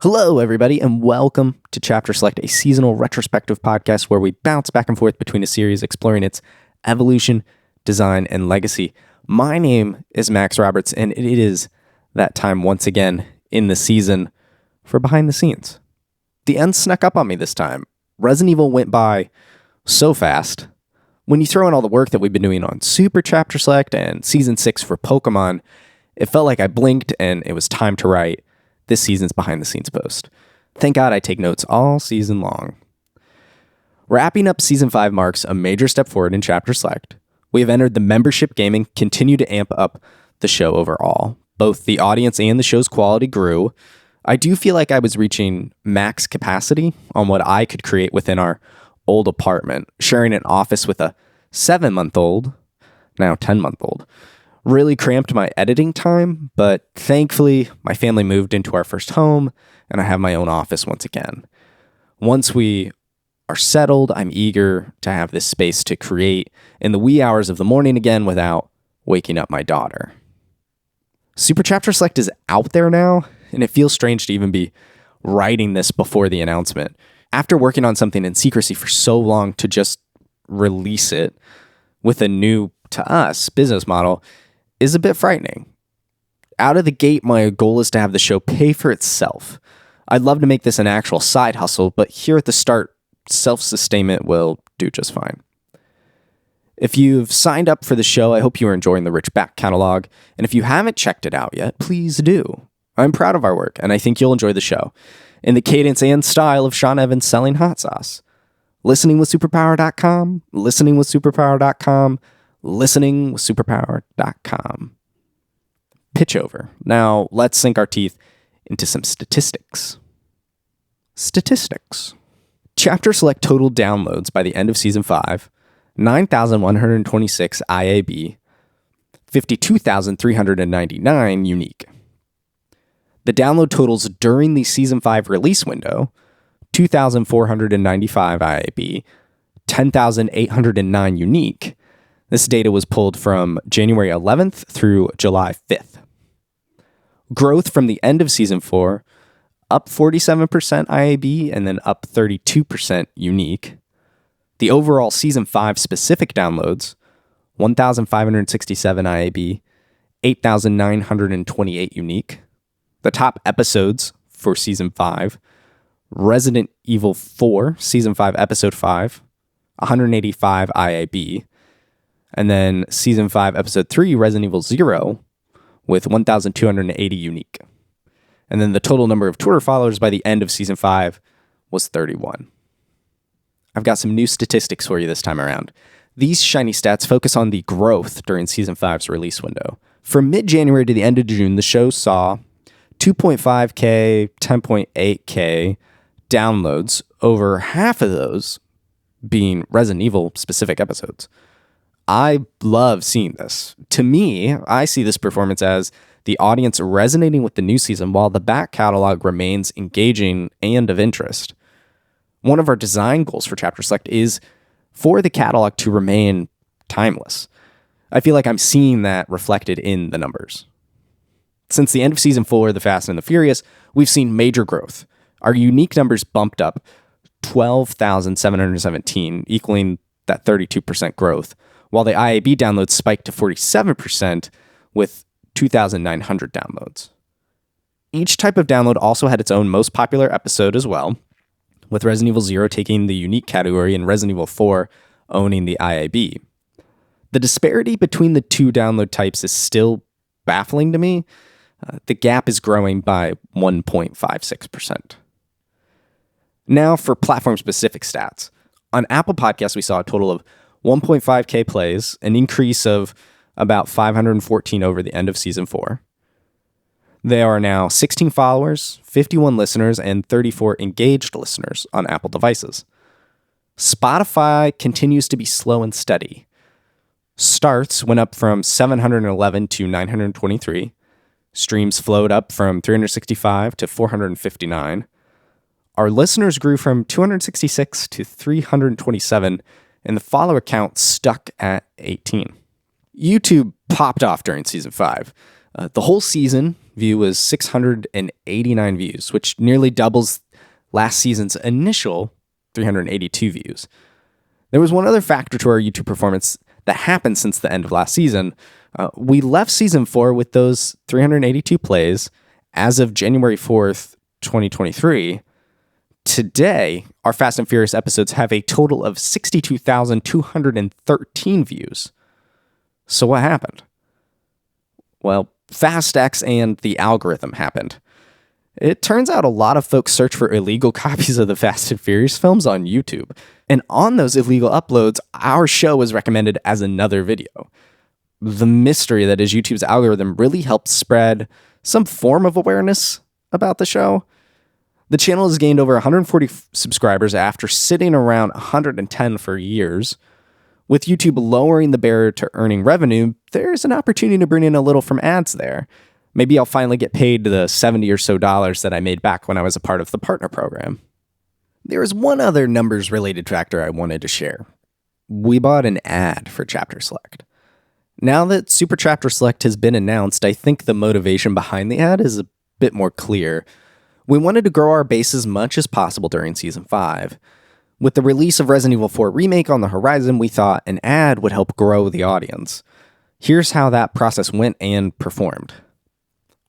Hello, everybody, and welcome to Chapter Select, a seasonal retrospective podcast where we bounce back and forth between a series exploring its evolution, design, and legacy. My name is Max Roberts, and it is that time once again in the season for Behind the Scenes. The end snuck up on me this time. Resident Evil went by so fast. When you throw in all the work that we've been doing on Super Chapter Select and Season 6 for Pokémon, it felt like I blinked and it was time to write this season's behind the scenes post. Thank God I take notes all season long. Wrapping up season 5 marks a major step forward in Chapter Select. We have entered the membership game and continue to amp up the show overall. Both the audience and the show's quality grew. I do feel like I was reaching max capacity on what I could create within our old apartment, sharing an office with a 7-month-old, now 10-month-old. Really cramped my editing time, but thankfully my family moved into our first home and I have my own office once again. Once we are settled, I'm eager to have this space to create in the wee hours of the morning again without waking up my daughter. Super Chapter Select is out there now, and it feels strange to even be writing this before the announcement. After working on something in secrecy for so long, to just release it with a new, to us, business model is a bit frightening. Out of the gate, my goal is to have the show pay for itself. I'd love to make this an actual side hustle, but here at the start, self-sustainment will do just fine. If you've signed up for the show, I hope you are enjoying the rich back catalog, and if you haven't checked it out yet, please do. I'm proud of our work, and I think you'll enjoy the show, in the cadence and style of Sean Evans selling hot sauce. Listeningwithsuperpower.com, listeningwithsuperpower.com, listeningwithsuperpower.com. Pitch over. Now, let's sink our teeth into some statistics. Statistics. Chapter Select total downloads by the end of Season 5, 9,126 IAB, 52,399 unique. The download totals during the Season 5 release window, 2,495 IAB, 10,809 unique. This data was pulled from January 11th through July 5th. Growth from the end of Season 4, up 47% IAB and then up 32% unique. The overall Season 5 specific downloads, 1,567 IAB, 8,928 unique. The top episodes for Season 5, Resident Evil 4, Season 5, Episode 5, 185 IAB. And then Season 5, Episode 3, Resident Evil 0, with 1,280 unique. And then the total number of Twitter followers by the end of Season 5 was 31. I've got some new statistics for you this time around. These shiny stats focus on the growth during Season 5's release window. From mid-January to the end of June, the show saw 2.5K, 10.8K downloads, over half of those being Resident Evil specific episodes. I love seeing this. To me, I see this performance as the audience resonating with the new season while the back catalog remains engaging and of interest. One of our design goals for Chapter Select is for the catalog to remain timeless. I feel like I'm seeing that reflected in the numbers. Since the end of Season 4, The Fast and the Furious, we've seen major growth. Our unique numbers bumped up 12,717, equaling that 32% growth, while the IAB downloads spiked to 47% with 2,900 downloads. Each type of download also had its own most popular episode as well, with Resident Evil 0 taking the unique category and Resident Evil 4 owning the IAB. The disparity between the two download types is still baffling to me. The gap is growing by 1.56%. Now for platform-specific stats. On Apple Podcasts, we saw a total of 1.5K plays, an increase of about 514 over the end of Season 4. There are now 16 followers, 51 listeners, and 34 engaged listeners on Apple devices. Spotify continues to be slow and steady. Starts went up from 711 to 923. Streams flowed up from 365 to 459. Our listeners grew from 266 to 327, and the follower count stuck at 18. YouTube popped off during Season 5. The whole season view was 689 views, which nearly doubles last season's initial 382 views. There was one other factor to our YouTube performance that happened since the end of last season. We left season 4 with those 382 plays as of January 4th, 2023. Today, our Fast and Furious episodes have a total of 62,213 views. So what happened? Well, FastX and the algorithm happened. It turns out a lot of folks search for illegal copies of the Fast and Furious films on YouTube. And on those illegal uploads, our show was recommended as another video. The mystery that is YouTube's algorithm really helped spread some form of awareness about the show. The channel has gained over 140 subscribers after sitting around 110 for years. With YouTube lowering the barrier to earning revenue, there's an opportunity to bring in a little from ads there. Maybe I'll finally get paid the $70 or so that I made back when I was a part of the partner program. There is one other numbers-related factor I wanted to share. We bought an ad for Chapter Select. Now that Super Chapter Select has been announced, I think the motivation behind the ad is a bit more clear. We wanted to grow our base as much as possible during Season 5. With the release of Resident Evil 4 Remake on the horizon, we thought an ad would help grow the audience. Here's how that process went and performed.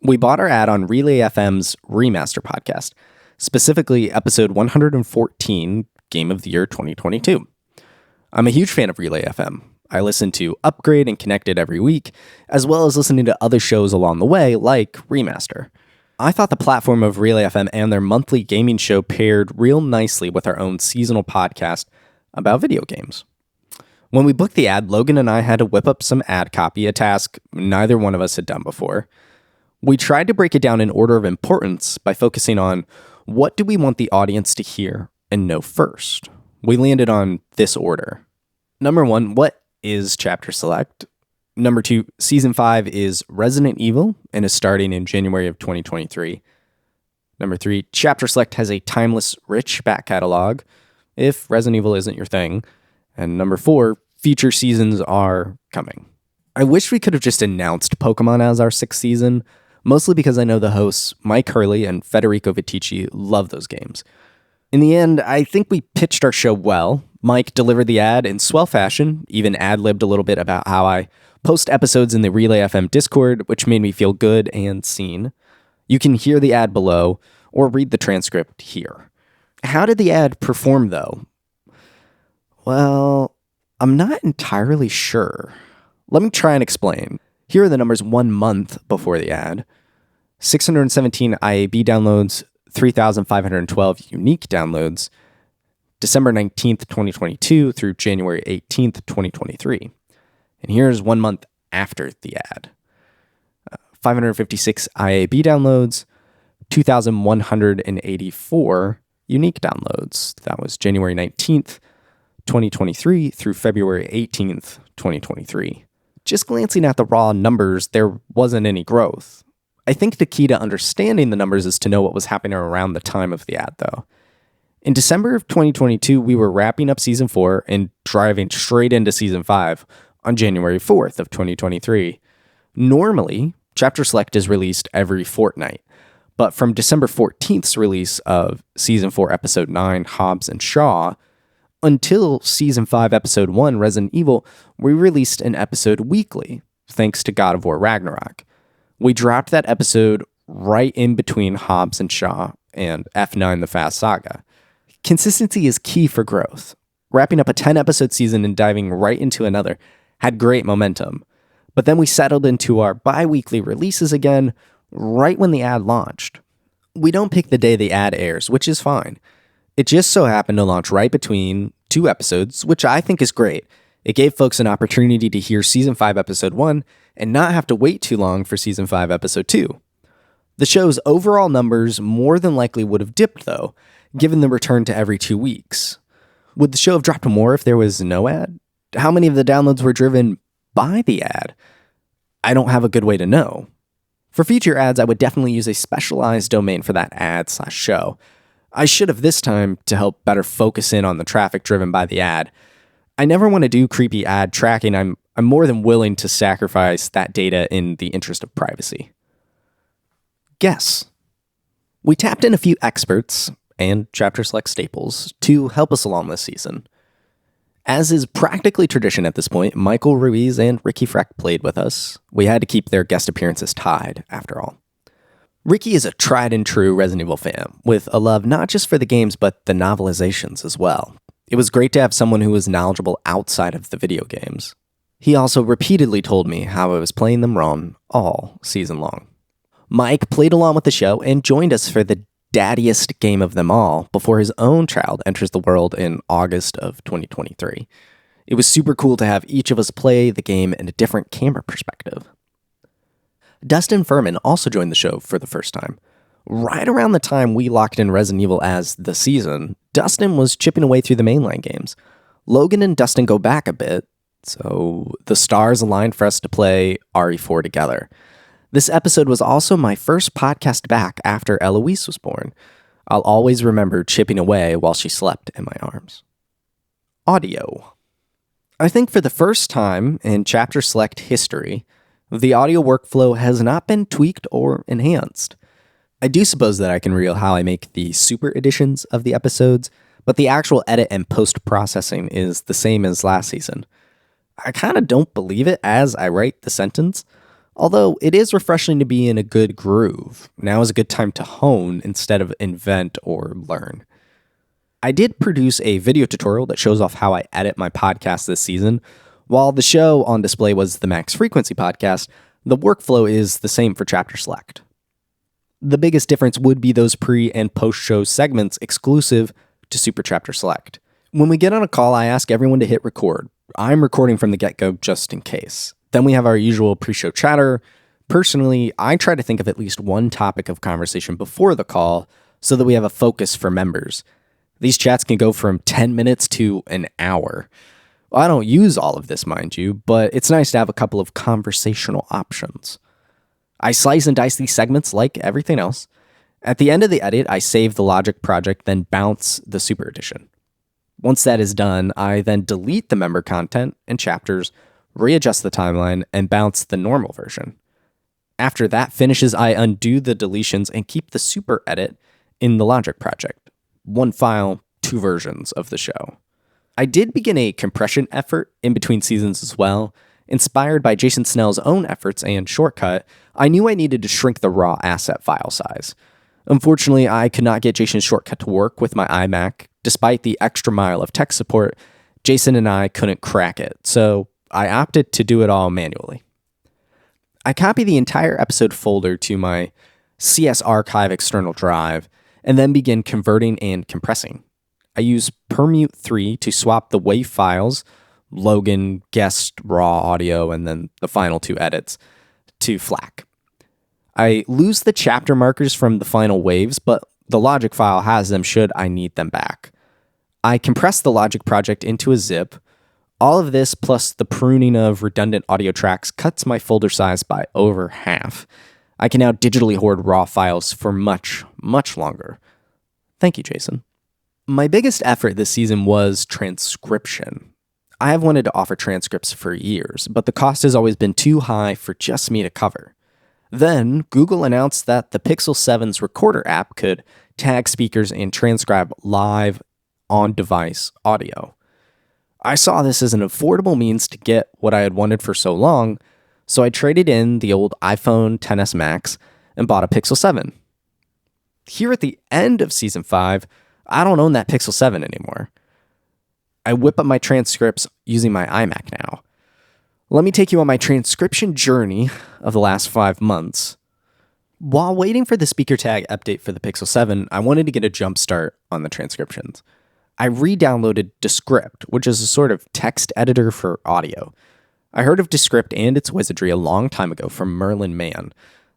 We bought our ad on Relay FM's Remaster podcast, specifically episode 114, Game of the Year 2022. I'm a huge fan of Relay FM. I listen to Upgrade and Connected every week, as well as listening to other shows along the way, like Remaster. I thought the platform of Relay FM and their monthly gaming show paired real nicely with our own seasonal podcast about video games. When we booked the ad, Logan and I had to whip up some ad copy, a task neither one of us had done before. We tried to break it down in order of importance by focusing on what do we want the audience to hear and know first. We landed on this order. Number 1, what is Chapter Select? Number 2, Season 5 is Resident Evil and is starting in January of 2023. Number 3, Chapter Select has a timeless, rich back catalog, if Resident Evil isn't your thing. And number 4, future seasons are coming. I wish we could have just announced Pokémon as our 6th season, mostly because I know the hosts Mike Hurley and Federico Vitici love those games. In the end, I think we pitched our show well. Mike delivered the ad in swell fashion, even ad-libbed a little bit about how I post episodes in the Relay FM Discord, which made me feel good and seen. You can hear the ad below or read the transcript here. How did the ad perform, though? Well, I'm not entirely sure. Let me try and explain. Here are the numbers 1 month before the ad. 617 IAB downloads, 3,512 unique downloads, December 19th, 2022 through January 18th, 2023. And here's 1 month after the ad. 556 IAB downloads, 2,184 unique downloads. That was January 19th, 2023 through February 18th, 2023. Just glancing at the raw numbers, there wasn't any growth. I think the key to understanding the numbers is to know what was happening around the time of the ad, though. In December of 2022, we were wrapping up Season 4 and driving straight into Season 5 on January 4th of 2023. Normally, Chapter Select is released every fortnight, but from December 14th's release of Season 4, Episode 9, Hobbs and Shaw, until Season 5, Episode 1, Resident Evil, we released an episode weekly, thanks to God of War Ragnarok. We dropped that episode right in between Hobbs and Shaw and F9, The Fast Saga. Consistency is key for growth. Wrapping up a 10-episode season and diving right into another had great momentum. But then we settled into our bi-weekly releases again right when the ad launched. We don't pick the day the ad airs, which is fine. It just so happened to launch right between 2 episodes, which I think is great. It gave folks an opportunity to hear Season 5, Episode 1 and not have to wait too long for Season 5, Episode 2. The show's overall numbers more than likely would have dipped, though, given the return to every 2 weeks. Would the show have dropped more if there was no ad? How many of the downloads were driven by the ad? I don't have a good way to know. For future ads, I would definitely use a specialized domain for that ad/show. I should have this time to help better focus in on the traffic driven by the ad. I never want to do creepy ad tracking. I'm more than willing to sacrifice that data in the interest of privacy. guests. We tapped in a few experts and Chapter Select staples to help us along this season. As is practically tradition at this point, Michael Ruiz and Ricky Freck played with us. We had to keep their guest appearances tied, after all. Ricky is a tried and true Resident Evil fan, with a love not just for the games, but the novelizations as well. It was great to have someone who was knowledgeable outside of the video games. He also repeatedly told me how I was playing them wrong all season long. Mike played along with the show and joined us for the daddiest game of them all before his own child enters the world in August of 2023. It was super cool to have each of us play the game in a different camera perspective. Dustin Furman also joined the show for the first time. Right around the time we locked in Resident Evil as the season, Dustin was chipping away through the mainline games. Logan and Dustin go back a bit, so the stars aligned for us to play RE4 together. This episode was also my first podcast back after Eloise was born. I'll always remember chipping away while she slept in my arms. Audio. I think for the first time in Chapter Select history, the audio workflow has not been tweaked or enhanced. I do suppose that I can reveal how I make the super editions of the episodes, but the actual edit and post-processing is the same as last season. I kind of don't believe it as I write the sentence, although it is refreshing to be in a good groove. Now is a good time to hone instead of invent or learn. I did produce a video tutorial that shows off how I edit my podcast this season. While the show on display was the Max Frequency podcast, the workflow is the same for Chapter Select. The biggest difference would be those pre- and post-show segments exclusive to Super Chapter Select. When we get on a call, I ask everyone to hit record. I'm recording from the get-go just in case. Then we have our usual pre-show chatter. Personally, I try to think of at least one topic of conversation before the call so that we have a focus for members. These chats can go from 10 minutes to an hour. Well, I don't use all of this, mind you, but it's nice to have a couple of conversational options. I slice and dice these segments like everything else. At the end of the edit, I save the Logic project, then bounce the Super Edition. Once that is done, I then delete the member content and chapters, readjust the timeline, and bounce the normal version. After that finishes, I undo the deletions and keep the Super Edit in the Logic project. One file, two versions of the show. I did begin a compression effort in between seasons as well. Inspired by Jason Snell's own efforts and Shortcut, I knew I needed to shrink the raw asset file size. Unfortunately, I could not get Jason's Shortcut to work with my iMac. Despite the extra mile of tech support, Jason and I couldn't crack it, so I opted to do it all manually. I copied the entire episode folder to my CS Archive external drive, and then begin converting and compressing. I use Permute 3 to swap the WAV files, Logan, guest, raw audio, and then the final two edits, to FLAC. I lose the chapter markers from the final waves, but the Logic file has them should I need them back. I compress the Logic project into a zip. All of this, plus the pruning of redundant audio tracks, cuts my folder size by over half. I can now digitally hoard raw files for much, much longer. Thank you, Jason. My biggest effort this season was transcription. I have wanted to offer transcripts for years, but the cost has always been too high for just me to cover. Then, Google announced that the Pixel 7's Recorder app could tag speakers and transcribe live, on-device audio. I saw this as an affordable means to get what I had wanted for so long, so I traded in the old iPhone XS Max and bought a Pixel 7. Here at the end of Season 5, I don't own that Pixel 7 anymore. I whip up my transcripts using my iMac now. Let me take you on my transcription journey of the last 5 months. While waiting for the speaker tag update for the Pixel 7, I wanted to get a jump start on the transcriptions. I re-downloaded Descript, which is a sort of text editor for audio. I heard of Descript and its wizardry a long time ago from Merlin Mann.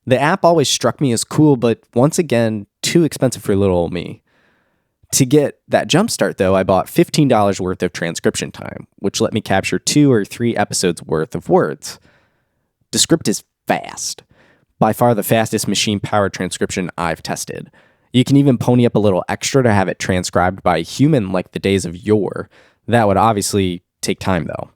The app always struck me as cool, but once again, too expensive for little old me. To get that jumpstart, though, I bought $15 worth of transcription time, which let me capture 2 or 3 episodes worth of words. Descript is fast. By far the fastest machine-powered transcription I've tested. You can even pony up a little extra to have it transcribed by a human like the days of yore. That would obviously take time, though.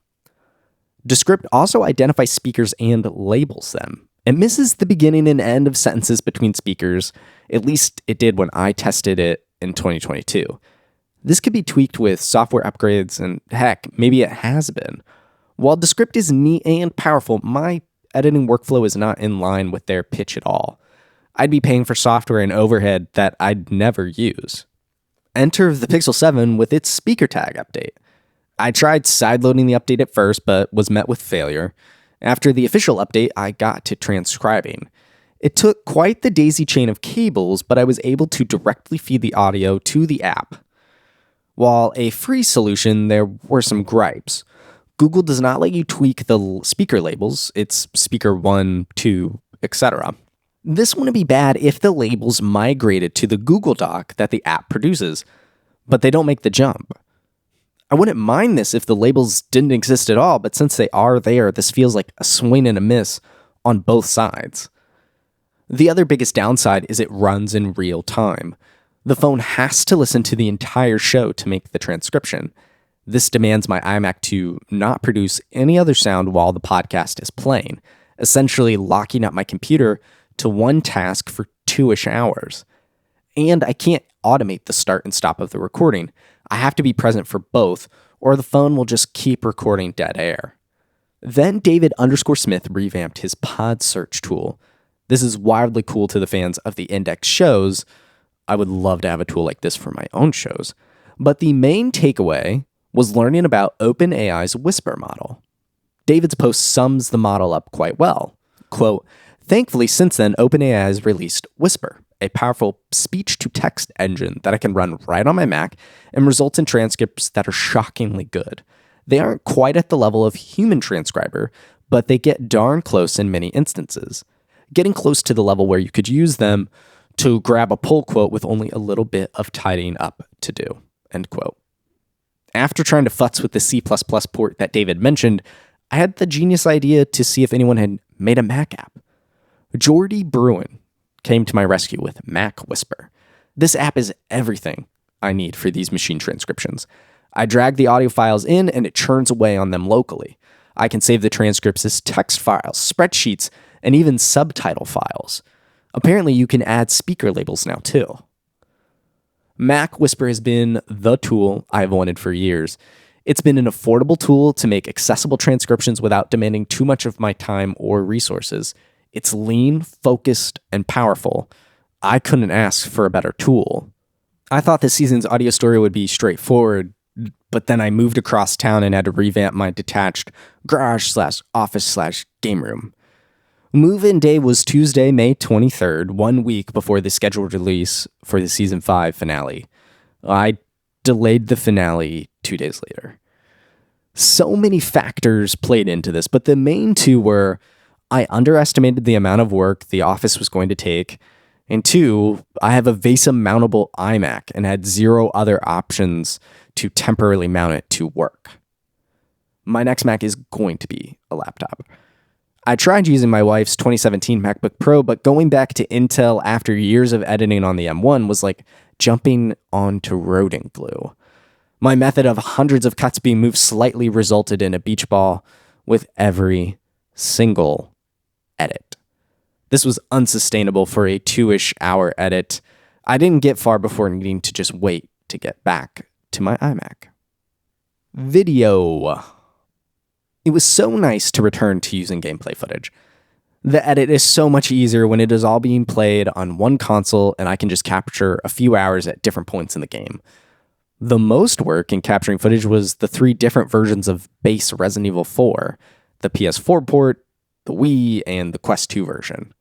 Descript also identifies speakers and labels them. It misses the beginning and end of sentences between speakers. At least it did when I tested it in 2022. This could be tweaked with software upgrades, and heck, maybe it has been. While Descript is neat and powerful, my editing workflow is not in line with their pitch at all. I'd be paying for software and overhead that I'd never use. Enter the Pixel 7 with its speaker tag update. I tried sideloading the update at first, but was met with failure. After the official update, I got to transcribing. It took quite the daisy chain of cables, but I was able to directly feed the audio to the app. While a free solution, there were some gripes. Google does not let you tweak the speaker labels. It's speaker 1, 2, etc. This wouldn't be bad if the labels migrated to the Google Doc that the app produces, but they don't make the jump. I wouldn't mind this if the labels didn't exist at all, but since they are there, this feels like a swing and a miss on both sides. The other biggest downside is it runs in real time. The phone has to listen to the entire show to make the transcription. This demands my iMac to not produce any other sound while the podcast is playing, essentially locking up my computer to one task for 2-ish hours. And I can't automate the start and stop of the recording. I have to be present for both, or the phone will just keep recording dead air. Then David_Smith revamped his pod search tool. This is wildly cool to the fans of the index shows. I would love to have a tool like this for my own shows. But the main takeaway was learning about OpenAI's Whisper model. David's post sums the model up quite well. Quote, "Thankfully, since then, OpenAI has released Whisper, a powerful speech-to-text engine that I can run right on my Mac and results in transcripts that are shockingly good. They aren't quite at the level of human transcriber, but they get darn close in many instances, getting close to the level where you could use them to grab a pull quote with only a little bit of tidying up to do." End quote. After trying to futz with the C++ port that David mentioned, I had the genius idea to see if anyone had made a Mac app. Jordy Bruin came to my rescue with Mac Whisper. This app is everything I need for these machine transcriptions. I drag the audio files in and it churns away on them locally. I can save the transcripts as text files, spreadsheets, and even subtitle files. Apparently, you can add speaker labels now too. Mac Whisper has been the tool I've wanted for years. It's been an affordable tool to make accessible transcriptions without demanding too much of my time or resources. It's lean, focused, and powerful. I couldn't ask for a better tool. I thought this season's audio story would be straightforward, but then I moved across town and had to revamp my detached garage/office/game room. Move-in day was Tuesday, May 23rd, 1 week before the scheduled release for the Season 5 finale. I delayed the finale 2 days later. So many factors played into this, but the main two were I underestimated the amount of work the office was going to take, and 2, I have a VESA mountable iMac and had 0 other options to temporarily mount it to work. My next Mac is going to be a laptop. I tried using my wife's 2017 MacBook Pro, but going back to Intel after years of editing on the M1 was like jumping onto rodent glue. My method of hundreds of cuts being moved slightly resulted in a beach ball with every single edit. This was unsustainable for a 2-ish hour edit. I didn't get far before needing to just wait to get back to my iMac. Video. It was so nice to return to using gameplay footage. The edit is so much easier when it is all being played on one console and I can just capture a few hours at different points in the game. The most work in capturing footage was the 3 different versions of base Resident Evil 4, the PS4 port, the Wii, and the Quest 2 version.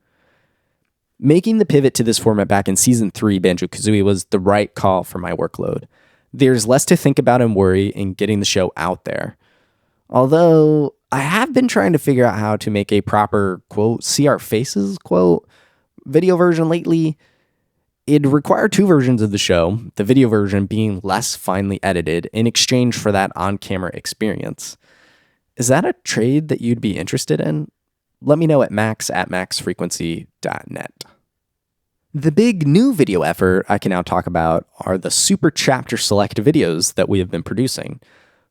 Making the pivot to this format back in Season 3 Banjo-Kazooie was the right call for my workload. There's less to think about and worry in getting the show out there. Although, I have been trying to figure out how to make a proper, quote, see our faces, quote, video version lately. It'd require 2 versions of the show, the video version being less finely edited in exchange for that on-camera experience. Is that a trade that you'd be interested in? Let me know at max@maxfrequency.net. The big new video effort I can now talk about are the super chapter select videos that we have been producing.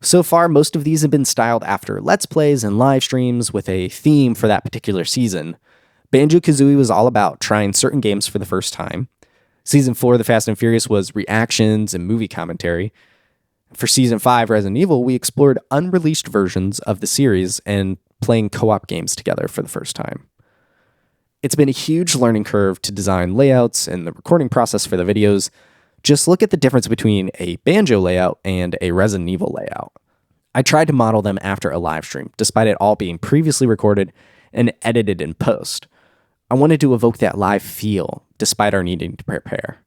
So far, most of these have been styled after Let's Plays and live streams with a theme for that particular season. Banjo-Kazooie was all about trying certain games for the first time. Season 4 of The Fast and Furious was reactions and movie commentary. For Season 5, Resident Evil, we explored unreleased versions of the series and playing co-op games together for the first time. It's been a huge learning curve to design layouts and the recording process for the videos. Just look at the difference between a Banjo layout and a Resident Evil layout. I tried to model them after a live stream, despite it all being previously recorded and edited in post. I wanted to evoke that live feel, despite our needing to prepare.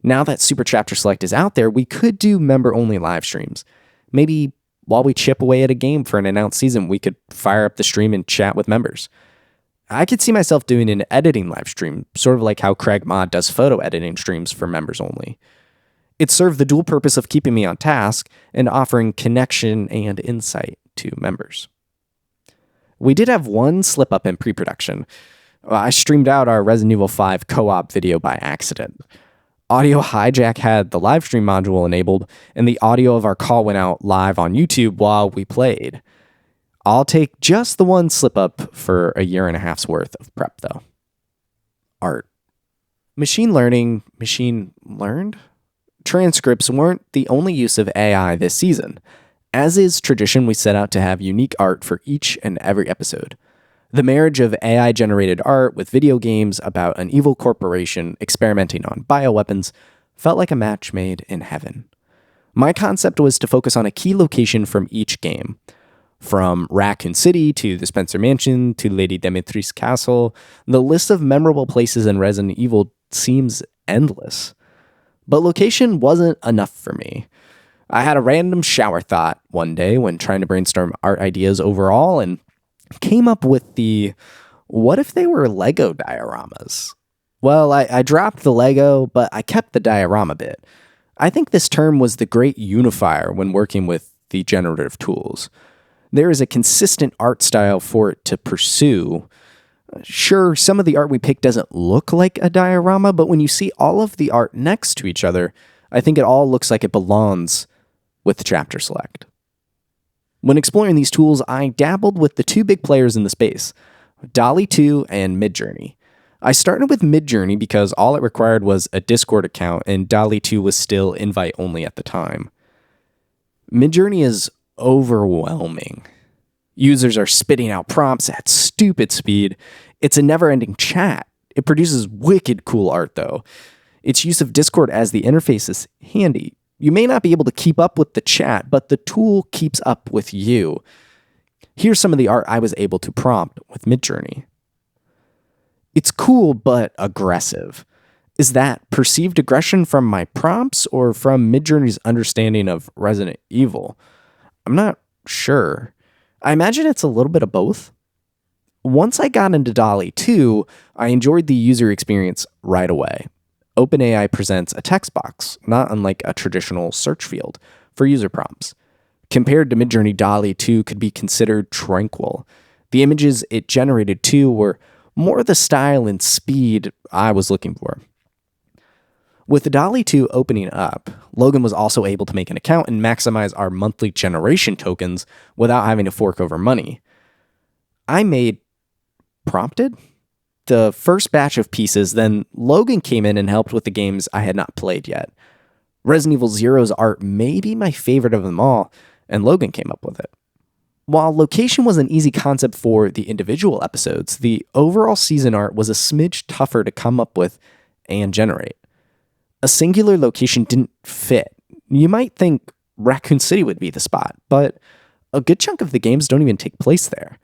Now that Super Chapter Select is out there, we could do member-only live streams. Maybe while we chip away at a game for an announced season, we could fire up the stream and chat with members. I could see myself doing an editing live stream, sort of like how Craig Mod does photo editing streams for members only. It served the dual purpose of keeping me on task and offering connection and insight to members. We did have one slip up in pre-production. I streamed out our Resident Evil 5 co-op video by accident. Audio Hijack had the live stream module enabled, and the audio of our call went out live on YouTube while we played. I'll take just the one slip up for a year and a half's worth of prep, though. Art. Machine learning, machine learned? Transcripts weren't the only use of AI this season. As is tradition, we set out to have unique art for each and every episode. The marriage of AI-generated art with video games about an evil corporation experimenting on bioweapons felt like a match made in heaven. My concept was to focus on a key location from each game. From Raccoon City to the Spencer Mansion to Lady Demetri's Castle, the list of memorable places in Resident Evil seems endless. But location wasn't enough for me. I had a random shower thought one day when trying to brainstorm art ideas overall and came up with the, what if they were Lego dioramas? Well, I dropped the Lego, but I kept the diorama bit. I think this term was the great unifier when working with the generative tools. There is a consistent art style for it to pursue. Sure, some of the art we pick doesn't look like a diorama, but when you see all of the art next to each other, I think it all looks like it belongs with the chapter select. When exploring these tools, I dabbled with the two big players in the space, DALL-E 2 and Midjourney. I started with Midjourney because all it required was a Discord account, and DALL-E 2 was still invite-only at the time. Midjourney is overwhelming. Users are spitting out prompts at stupid speed. It's a never-ending chat. It produces wicked cool art, though. Its use of Discord as the interface is handy. You may not be able to keep up with the chat, but the tool keeps up with you. Here's some of the art I was able to prompt with Midjourney. It's cool, but aggressive. Is that perceived aggression from my prompts or from Midjourney's understanding of Resident Evil? I'm not sure. I imagine it's a little bit of both. Once I got into DALL-E 2, I enjoyed the user experience right away. OpenAI presents a text box, not unlike a traditional search field, for user prompts. Compared to Midjourney, DALL-E 2 could be considered tranquil. The images it generated too were more the style and speed I was looking for. With the DALL-E 2 opening up, Logan was also able to make an account and maximize our monthly generation tokens without having to fork over money. I made prompted the first batch of pieces, then Logan came in and helped with the games I had not played yet. Resident Evil Zero's art may be my favorite of them all, and Logan came up with it. While location was an easy concept for the individual episodes, the overall season art was a smidge tougher to come up with and generate. A singular location didn't fit. You might think Raccoon City would be the spot, but a good chunk of the games don't even take place there.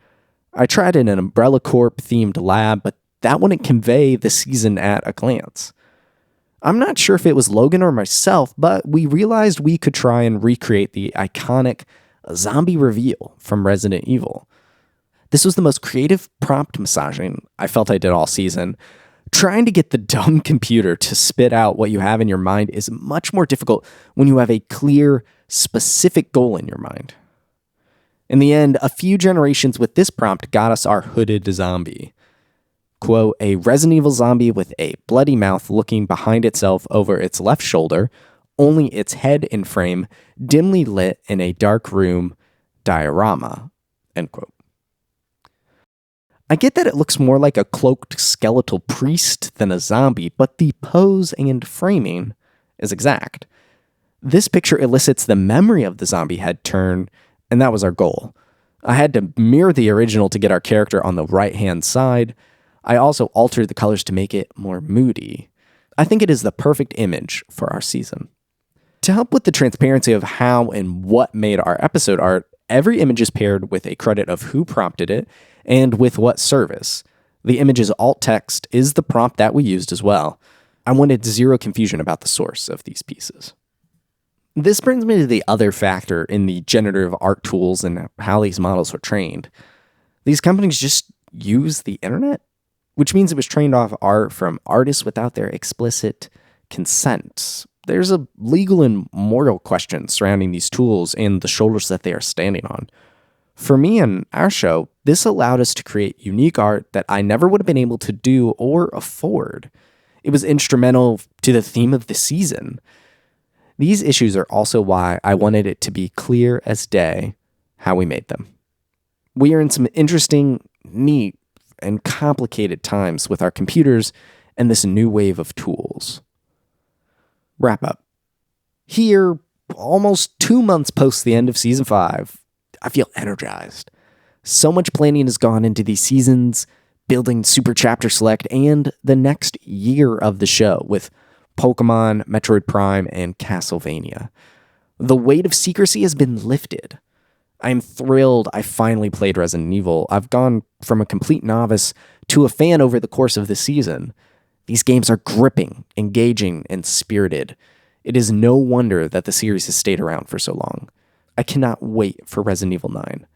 I tried in an Umbrella Corp themed lab, but that wouldn't convey the season at a glance. I'm not sure if it was Logan or myself, but we realized we could try and recreate the iconic zombie reveal from Resident Evil. This was the most creative prompt massaging I felt I did all season. Trying to get the dumb computer to spit out what you have in your mind is much more difficult when you have a clear, specific goal in your mind. In the end, a few generations with this prompt got us our hooded zombie. Quote, a Resident Evil zombie with a bloody mouth looking behind itself over its left shoulder, only its head in frame, dimly lit in a dark room diorama, end quote. I get that it looks more like a cloaked skeletal priest than a zombie, but the pose and framing is exact. This picture elicits the memory of the zombie head turn, and that was our goal. I had to mirror the original to get our character on the right-hand side. I also altered the colors to make it more moody. I think it is the perfect image for our season. To help with the transparency of how and what made our episode art, every image is paired with a credit of who prompted it and with what service. The image's alt text is the prompt that we used as well. I wanted zero confusion about the source of these pieces. This brings me to the other factor in the generative art tools and how these models were trained. These companies just use the internet, which means it was trained off art from artists without their explicit consent. There's a legal and moral question surrounding these tools and the shoulders that they are standing on. For me and our show, this allowed us to create unique art that I never would have been able to do or afford. It was instrumental to the theme of the season. These issues are also why I wanted it to be clear as day how we made them. We are in some interesting, neat, and complicated times with our computers and this new wave of tools. Wrap up. Here, almost 2 months post the end of Season 5, I feel energized. So much planning has gone into these seasons, building Super Chapter Select and the next year of the show with Pokémon, Metroid Prime, and Castlevania. The weight of secrecy has been lifted. I am thrilled I finally played Resident Evil. I've gone from a complete novice to a fan over the course of the season. These games are gripping, engaging, and spirited. It is no wonder that the series has stayed around for so long. I cannot wait for Resident Evil 9.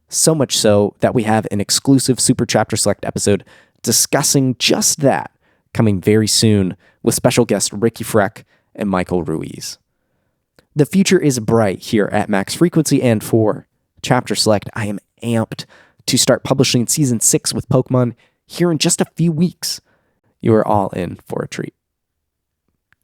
So much so that we have an exclusive Super Chapter Select episode discussing just that, coming very soon with special guests Ricky Freck and Michael Ruiz. The future is bright here at Max Frequency, and for Chapter Select, I am amped to start publishing Season 6 with Pokémon here in just a few weeks. You are all in for a treat.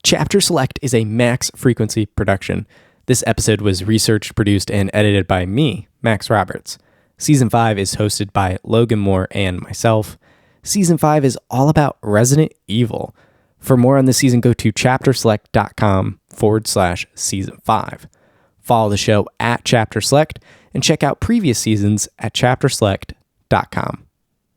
Chapter Select is a Max Frequency production. This episode was researched, produced, and edited by me, Max Roberts. Season 5 is hosted by Logan Moore and myself. Season 5 is all about Resident Evil. For more on this season, go to chapterselect.com/season 5. Follow the show at Chapter Select and check out previous seasons at chapterselect.com.